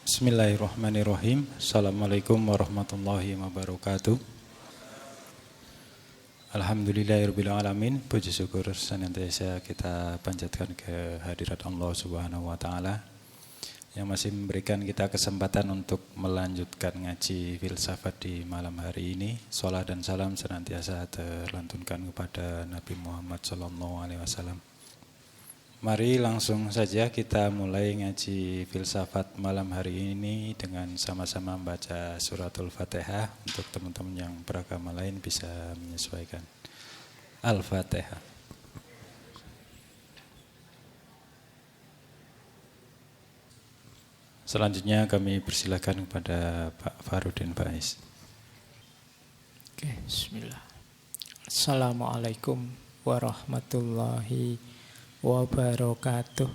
Bismillahirrahmanirrahim. Assalamualaikum warahmatullahi wabarakatuh. Alhamdulillahirabbil alamin. Puji syukur senantiasa kita panjatkan ke hadirat Allah Subhanahu wa taala yang masih memberikan kita kesempatan untuk melanjutkan ngaji filsafat di malam hari ini. Salat dan salam senantiasa terlantunkan kepada Nabi Muhammad SAW. Mari langsung saja kita mulai ngaji filsafat malam hari ini dengan sama-sama membaca suratul Fatihah. Untuk teman-teman yang beragama lain bisa menyesuaikan. Al-Fatihah. Selanjutnya kami persilakan kepada Pak Farudin Faiz. Oke, bismillah. Assalamualaikum warahmatullahi wabarakatuh.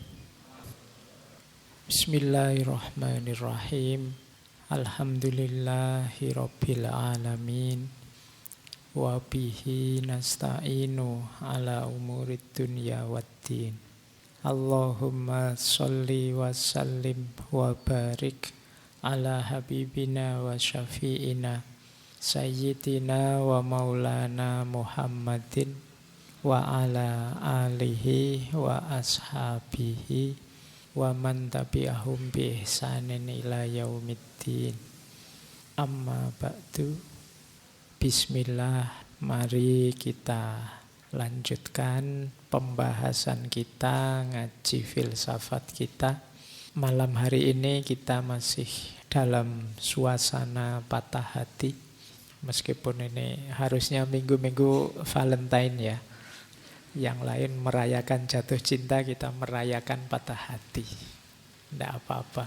Bismillahirrahmanirrahim. Alhamdulillahi rabbil alamin. Wa bihi nasta'inu ala umurid dunya waddin. Allahumma sholli wa sallim wa barik ala habibina wa syafi'ina sayyidina wa maulana Muhammadin wa ala alihi wa ashabihi wa man tabi'ahum bi ihsanin ila yaumiddin. Amma ba'du. Bismillah, mari kita lanjutkan pembahasan kita, ngaji filsafat kita. Malam hari ini kita masih dalam suasana patah hati. Meskipun ini harusnya minggu-minggu Valentine ya. Yang lain merayakan jatuh cinta, kita merayakan patah hati. Tidak apa-apa.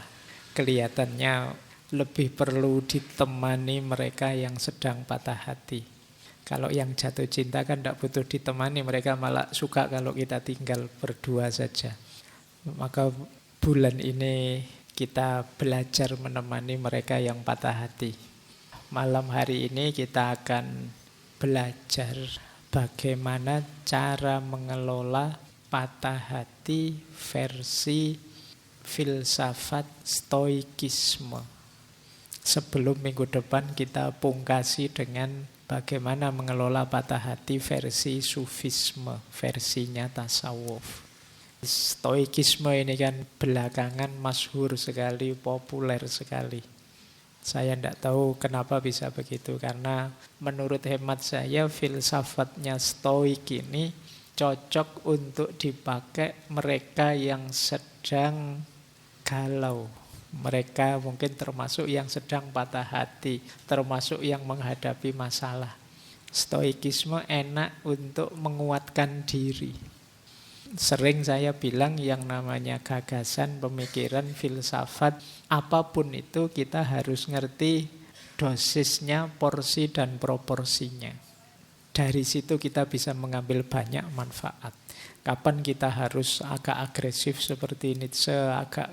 Kelihatannya lebih perlu ditemani mereka yang sedang patah hati. Kalau yang jatuh cinta kan tidak butuh ditemani, mereka malah suka kalau kita tinggal berdua saja. Maka bulan ini kita belajar menemani mereka yang patah hati. Malam hari ini kita akan belajar bagaimana cara mengelola patah hati versi filsafat stoikisme. Sebelum minggu depan kita pungkasi dengan bagaimana mengelola patah hati versi sufisme, versinya tasawuf. Stoikisme ini kan belakangan masyhur sekali, populer sekali. Saya tidak tahu kenapa bisa begitu, karena menurut hemat saya filsafatnya stoik ini cocok untuk dipakai mereka yang sedang galau. Mereka mungkin termasuk yang sedang patah hati, termasuk yang menghadapi masalah. Stoikisme enak untuk menguatkan diri. Sering saya bilang yang namanya gagasan, pemikiran, filsafat, apapun itu kita harus ngerti dosisnya, porsi dan proporsinya. Dari situ kita bisa mengambil banyak manfaat. Kapan kita harus agak agresif seperti Nietzsche, agak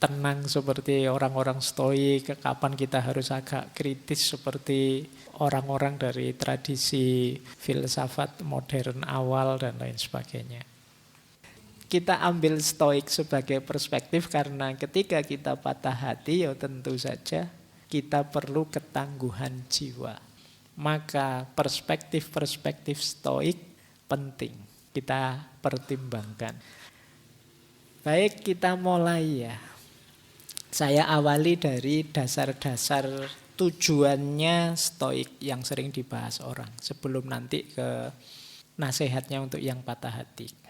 tenang seperti orang-orang stoik, kapan kita harus agak kritis seperti orang-orang dari tradisi filsafat modern awal dan lain sebagainya. Kita ambil stoik sebagai perspektif karena ketika kita patah hati ya tentu saja kita perlu ketangguhan jiwa. Maka perspektif-perspektif stoik penting kita pertimbangkan. Baik, kita mulai ya. Saya awali dari dasar-dasar tujuannya stoik yang sering dibahas orang. Sebelum nanti ke nasihatnya untuk yang patah hati.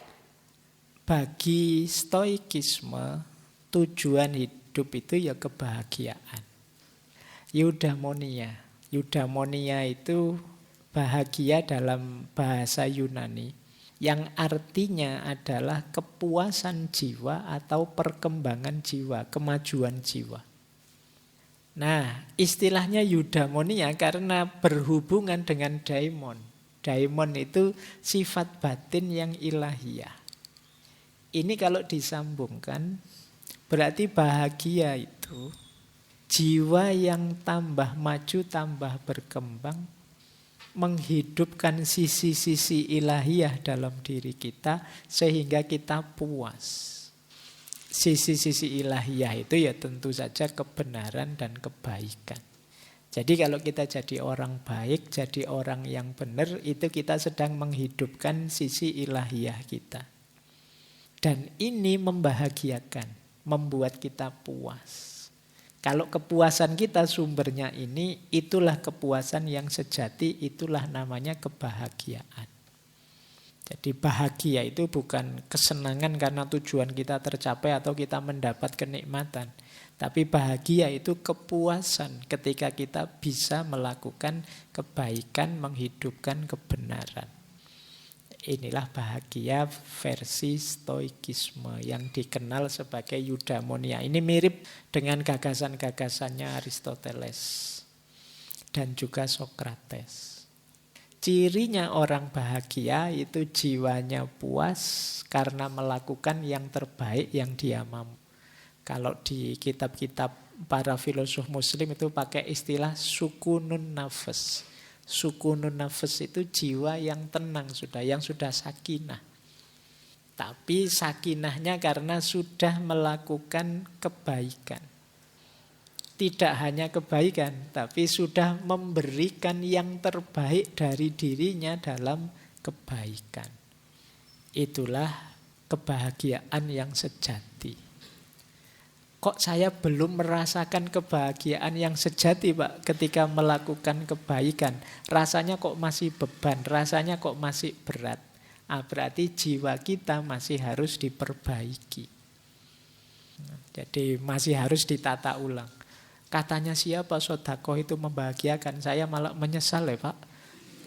Bagi stoikisme, tujuan hidup itu ya kebahagiaan. Eudaimonia. Eudaimonia itu bahagia dalam bahasa Yunani, yang artinya adalah kepuasan jiwa atau perkembangan jiwa, kemajuan jiwa. Nah, istilahnya eudaimonia karena berhubungan dengan daimon. Daimon itu sifat batin yang ilahiyah. Ini kalau disambungkan, berarti bahagia itu jiwa yang tambah maju, tambah berkembang, menghidupkan sisi-sisi ilahiyah dalam diri kita, sehingga kita puas. Sisi-sisi ilahiyah itu ya tentu saja kebenaran dan kebaikan. Jadi kalau kita jadi orang baik, jadi orang yang benar, itu kita sedang menghidupkan sisi ilahiyah kita. Dan ini membahagiakan, membuat kita puas. Kalau kepuasan kita sumbernya ini, itulah kepuasan yang sejati, itulah namanya kebahagiaan. Jadi bahagia itu bukan kesenangan karena tujuan kita tercapai atau kita mendapat kenikmatan. Tapi bahagia itu kepuasan ketika kita bisa melakukan kebaikan, menghidupkan kebenaran. Inilah bahagia versi stoikisme yang dikenal sebagai eudaimonia. Ini mirip dengan gagasan-gagasannya Aristoteles dan juga Sokrates. Cirinya orang bahagia itu jiwanya puas karena melakukan yang terbaik yang dia mampu. Kalau di kitab-kitab para filosof muslim itu pakai istilah sukunun nafas. Sukunun nafas itu jiwa yang tenang sudah, yang sudah sakinah. Tapi sakinahnya karena sudah melakukan kebaikan. Tidak hanya kebaikan, tapi sudah memberikan yang terbaik dari dirinya dalam kebaikan. Itulah kebahagiaan yang sejati. Kok saya belum merasakan kebahagiaan yang sejati, Pak, ketika melakukan kebaikan? Rasanya kok masih beban, rasanya kok masih berat. Berarti jiwa kita masih harus diperbaiki. Jadi masih harus ditata ulang. Katanya siapa sedekah itu membahagiakan, saya malah menyesal ya, Pak.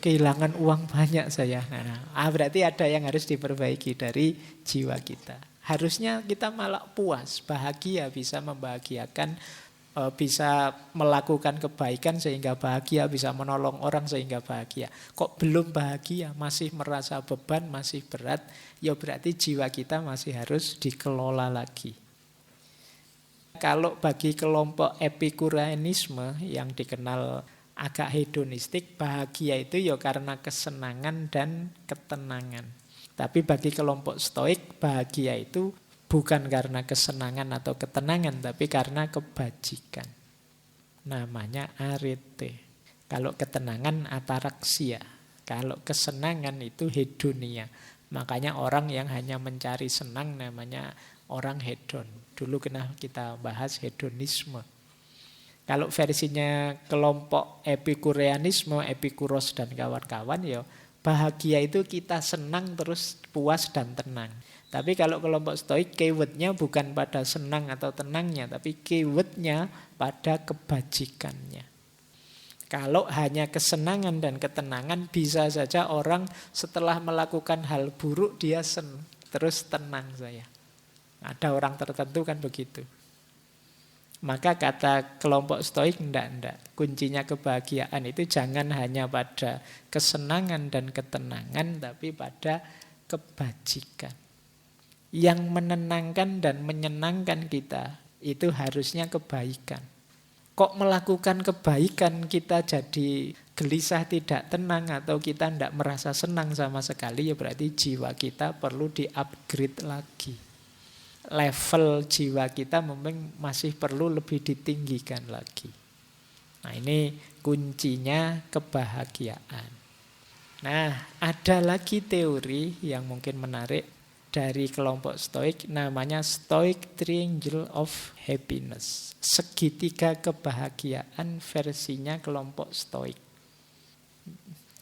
Kehilangan uang banyak saya. Berarti ada yang harus diperbaiki dari jiwa kita. Harusnya kita malah puas, bahagia, bisa membahagiakan, bisa melakukan kebaikan sehingga bahagia, bisa menolong orang sehingga bahagia. Kok belum bahagia, masih merasa beban, masih berat, ya berarti jiwa kita masih harus dikelola lagi. Kalau bagi kelompok epikureanisme yang dikenal agak hedonistik, bahagia itu ya karena kesenangan dan ketenangan. Tapi bagi kelompok stoik, bahagia itu bukan karena kesenangan atau ketenangan, tapi karena kebajikan. Namanya arete. Kalau ketenangan ataraksia. Kalau kesenangan itu hedonia. Makanya orang yang hanya mencari senang namanya orang hedon. Dulu kita bahas hedonisme. Kalau versinya kelompok epikureanisme, Epikuros dan kawan-kawan, ya bahagia itu kita senang terus puas dan tenang. Tapi kalau kelompok stoik, keywordnya bukan pada senang atau tenangnya, tapi keywordnya pada kebajikannya. Kalau hanya kesenangan dan ketenangan, bisa saja orang setelah melakukan hal buruk dia terus tenang saya. Ada orang tertentu kan begitu. Maka kata kelompok stoik, enggak. Kuncinya kebahagiaan itu jangan hanya pada kesenangan dan ketenangan, tapi pada kebajikan. Yang menenangkan dan menyenangkan kita, itu harusnya kebaikan. Kok melakukan kebaikan kita jadi gelisah, tidak tenang, atau kita tidak merasa senang sama sekali, ya berarti jiwa kita perlu di-upgrade lagi. Level jiwa kita memang masih perlu lebih ditinggikan lagi. Nah, ini kuncinya kebahagiaan. Nah, ada lagi teori yang mungkin menarik dari kelompok stoik, namanya Stoic Triangle of Happiness. Segitiga kebahagiaan versinya kelompok stoik.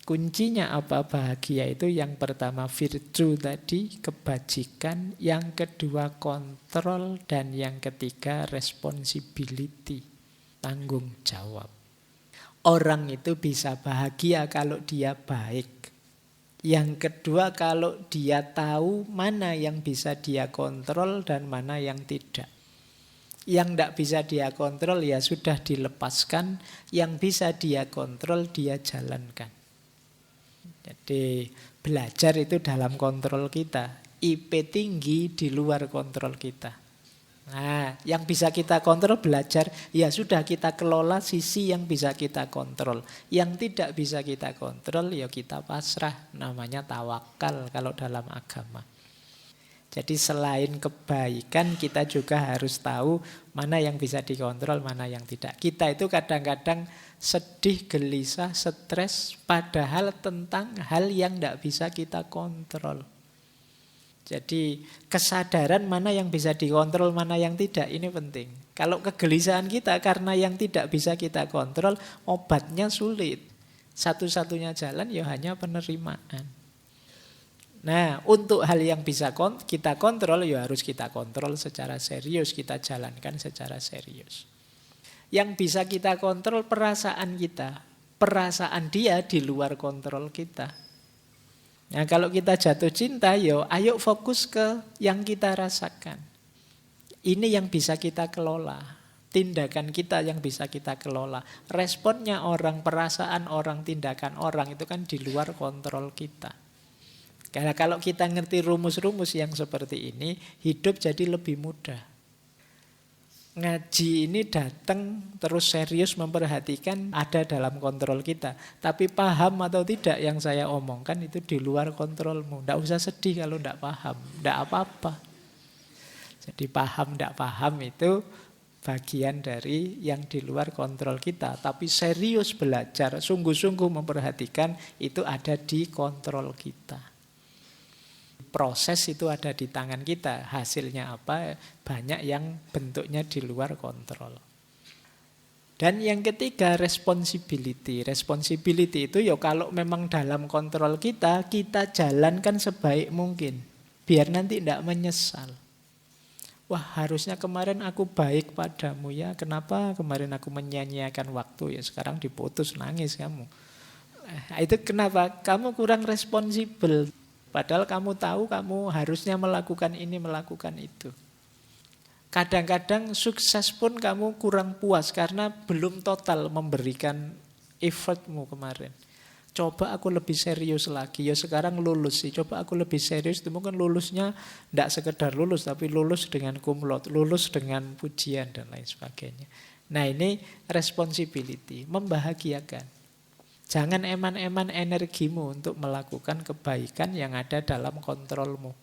Kuncinya apa bahagia itu? Yang pertama virtue tadi, kebajikan. Yang kedua kontrol. Dan yang ketiga responsibility, tanggung jawab. Orang itu bisa bahagia kalau dia baik. Yang kedua kalau dia tahu mana yang bisa dia kontrol dan mana yang tidak. Yang tidak bisa dia kontrol ya sudah dilepaskan. Yang bisa dia kontrol dia jalankan. Jadi belajar itu dalam kontrol kita. IP tinggi di luar kontrol kita. Nah, yang bisa kita kontrol belajar, ya sudah kita kelola sisi yang bisa kita kontrol. Yang tidak bisa kita kontrol, ya kita pasrah. Namanya tawakal kalau dalam agama. Jadi selain kebaikan kita juga harus tahu mana yang bisa dikontrol, mana yang tidak. Kita itu kadang-kadang sedih, gelisah, stres padahal tentang hal yang tidak bisa kita kontrol. Jadi kesadaran mana yang bisa dikontrol, mana yang tidak, ini penting. Kalau kegelisahan kita karena yang tidak bisa kita kontrol, obatnya sulit. Satu-satunya jalan ya hanya penerimaan. Nah, untuk hal yang bisa kita kontrol, ya harus kita kontrol secara serius, kita jalankan secara serius. Yang bisa kita kontrol perasaan kita. Perasaan dia di luar kontrol kita. Nah, kalau kita jatuh cinta, ayo fokus ke yang kita rasakan. Ini yang bisa kita kelola. Tindakan kita yang bisa kita kelola. Responnya orang, perasaan orang, tindakan orang itu kan di luar kontrol kita. Karena kalau kita ngerti rumus-rumus yang seperti ini, hidup jadi lebih mudah. Ngaji ini datang terus serius memperhatikan ada dalam kontrol kita. Tapi paham atau tidak yang saya omongkan itu di luar kontrolmu. Tidak usah sedih kalau tidak paham. Tidak apa-apa. Jadi paham tidak paham itu bagian dari yang di luar kontrol kita. Tapi serius belajar, sungguh-sungguh memperhatikan itu ada di kontrol kita. Proses itu ada di tangan kita. Hasilnya apa? Banyak yang bentuknya di luar kontrol. Dan yang ketiga, responsibility. Responsibility itu kalau memang dalam kontrol kita, kita jalankan sebaik mungkin. Biar nanti tidak menyesal. Wah, harusnya kemarin aku baik padamu ya. Kenapa kemarin aku menyia-nyiakan waktu ya? Sekarang diputus, nangis kamu. Itu kenapa? Kamu kurang responsibel. Padahal kamu tahu kamu harusnya melakukan ini, melakukan itu. Kadang-kadang sukses pun kamu kurang puas karena belum total memberikan effortmu kemarin. Coba aku lebih serius lagi. Ya sekarang lulus sih. Coba aku lebih serius. Itu mungkin lulusnya tidak sekedar lulus, tapi lulus dengan cum laude, lulus dengan pujian dan lain sebagainya. Nah ini responsibility, membahagiakan. Jangan eman-eman energimu untuk melakukan kebaikan yang ada dalam kontrolmu.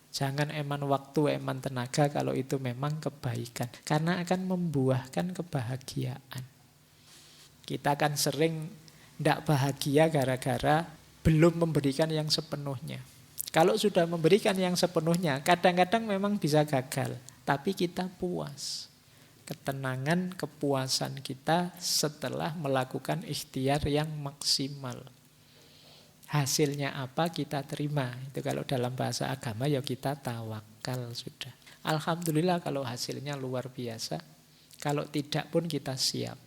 Jangan eman waktu, eman tenaga kalau itu memang kebaikan. Karena akan membuahkan kebahagiaan. Kita akan sering tidak bahagia gara-gara belum memberikan yang sepenuhnya. Kalau sudah memberikan yang sepenuhnya, kadang-kadang memang bisa gagal. Tapi kita puas. Ketenangan, kepuasan kita setelah melakukan ikhtiar yang maksimal. Hasilnya apa kita terima. Itu kalau dalam bahasa agama ya kita tawakal sudah. Alhamdulillah kalau hasilnya luar biasa. Kalau tidak pun kita siap.